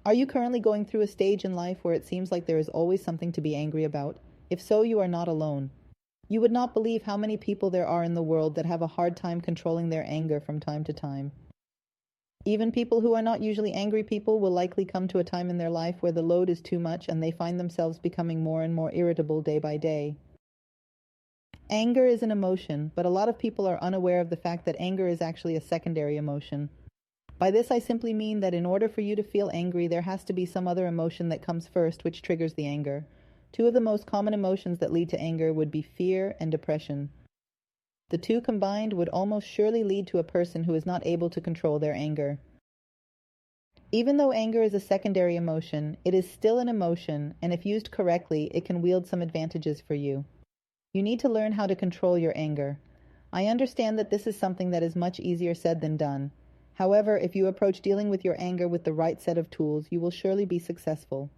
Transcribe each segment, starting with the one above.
Are you currently going through a stage in life where it seems like there is always something to be angry about? If so, you are not alone. You would not believe how many people there are in the world that have a hard time controlling their anger from time to time. Even people who are not usually angry people will likely come to a time in their life where the load is too much and they find themselves becoming more and more irritable day by day. Anger is an emotion, but a lot of people are unaware of the fact that anger is actually a secondary emotion. By this I simply mean that in order for you to feel angry, there has to be some other emotion that comes first which triggers the anger. Two of the most common emotions that lead to anger would be fear and depression. The two combined would almost surely lead to a person who is not able to control their anger. Even though anger is a secondary emotion, it is still an emotion, and if used correctly, it can wield some advantages for you. You need to learn how to control your anger. I understand that this is something that is much easier said than done. However, if you approach dealing with your anger with the right set of tools, you will surely be successful.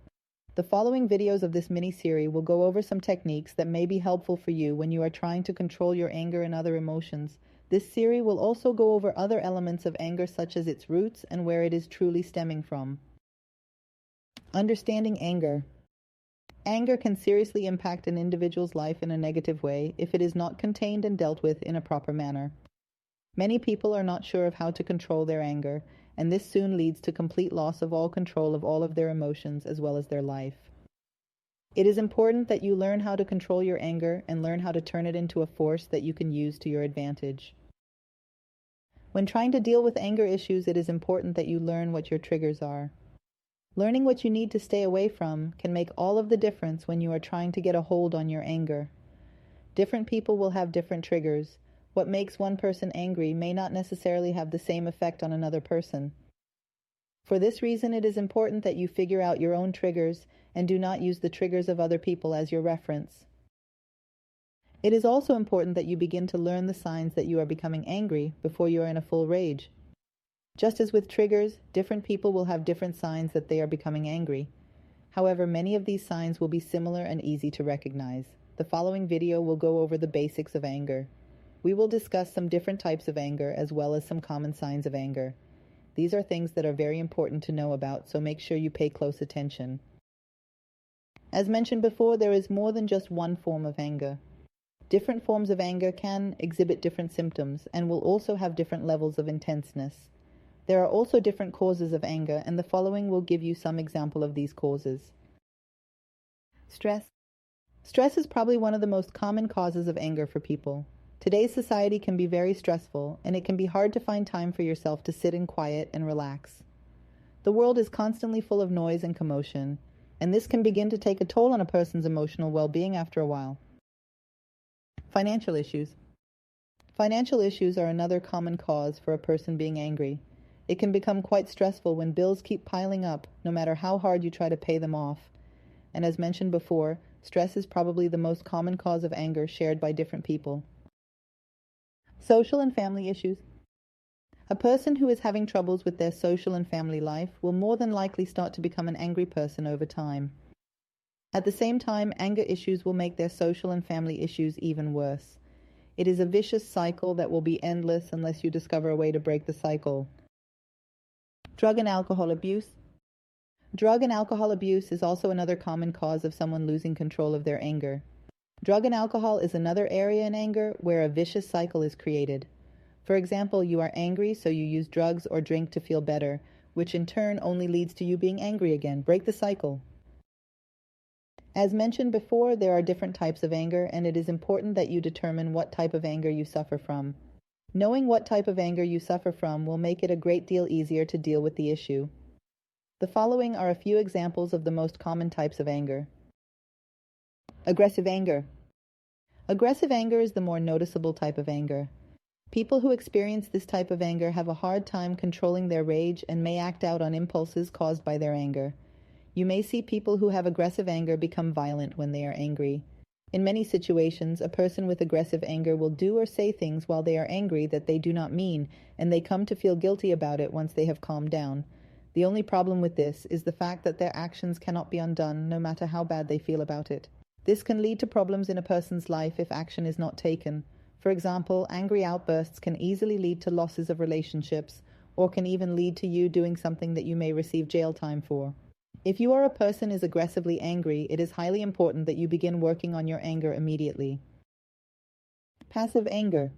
The following videos of this mini-series will go over some techniques that may be helpful for you when you are trying to control your anger and other emotions. This series will also go over other elements of anger such as its roots and where it is truly stemming from. Understanding anger. Anger can seriously impact an individual's life in a negative way if it is not contained and dealt with in a proper manner. Many people are not sure of how to control their anger, and this soon leads to complete loss of all control of all of their emotions as well as their life. It is important that you learn how to control your anger and learn how to turn it into a force that you can use to your advantage. When trying to deal with anger issues, it is important that you learn what your triggers are. Learning what you need to stay away from can make all of the difference when you are trying to get a hold on your anger. Different people will have different triggers. What makes one person angry may not necessarily have the same effect on another person. For this reason, it is important that you figure out your own triggers and do not use the triggers of other people as your reference. It is also important that you begin to learn the signs that you are becoming angry before you are in a full rage. Just as with triggers, different people will have different signs that they are becoming angry. However, many of these signs will be similar and easy to recognize. The following video will go over the basics of anger. We will discuss some different types of anger as well as some common signs of anger. These are things that are very important to know about, so make sure you pay close attention. As mentioned before, there is more than just one form of anger. Different forms of anger can exhibit different symptoms and will also have different levels of intenseness. There are also different causes of anger, and the following will give you some example of these causes. Stress. Stress is probably one of the most common causes of anger for people. Today's society can be very stressful, and it can be hard to find time for yourself to sit in quiet and relax. The world is constantly full of noise and commotion, and this can begin to take a toll on a person's emotional well-being after a while. Financial issues. Financial issues are another common cause for a person being angry. It can become quite stressful when bills keep piling up, no matter how hard you try to pay them off. And as mentioned before, stress is probably the most common cause of anger shared by different people. Social and family issues. A person who is having troubles with their social and family life will more than likely start to become an angry person over time. At the same time, anger issues will make their social and family issues even worse. It is a vicious cycle that will be endless unless you discover a way to break the cycle. Drug and alcohol abuse. Drug and alcohol abuse is also another common cause of someone losing control of their anger. Drug and alcohol is another area in anger where a vicious cycle is created. For example, you are angry, so you use drugs or drink to feel better, which in turn only leads to you being angry again. Break the cycle. As mentioned before, there are different types of anger, and it is important that you determine what type of anger you suffer from. Knowing what type of anger you suffer from will make it a great deal easier to deal with the issue. The following are a few examples of the most common types of anger. Aggressive anger. Aggressive anger is the more noticeable type of anger. People who experience this type of anger have a hard time controlling their rage and may act out on impulses caused by their anger. You may see people who have aggressive anger become violent when they are angry. In many situations, a person with aggressive anger will do or say things while they are angry that they do not mean, and they come to feel guilty about it once they have calmed down. The only problem with this is the fact that their actions cannot be undone no matter how bad they feel about it. This can lead to problems in a person's life if action is not taken. For example, angry outbursts can easily lead to losses of relationships, or can even lead to you doing something that you may receive jail time for. If you are a person who is aggressively angry, it is highly important that you begin working on your anger immediately. Passive anger.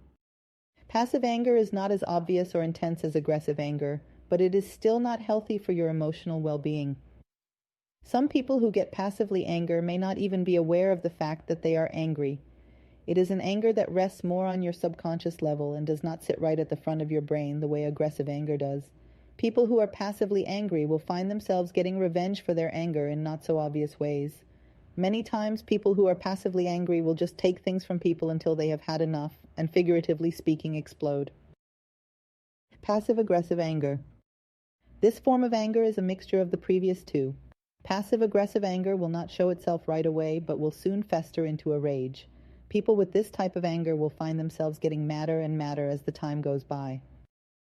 Passive anger is not as obvious or intense as aggressive anger, but it is still not healthy for your emotional well-being. Some people who get passively angry may not even be aware of the fact that they are angry. It is an anger that rests more on your subconscious level and does not sit right at the front of your brain the way aggressive anger does. People who are passively angry will find themselves getting revenge for their anger in not so obvious ways. Many times, people who are passively angry will just take things from people until they have had enough and, figuratively speaking, explode. Passive-aggressive anger. This form of anger is a mixture of the previous two. Passive-aggressive anger will not show itself right away, but will soon fester into a rage. People with this type of anger will find themselves getting madder and madder as the time goes by.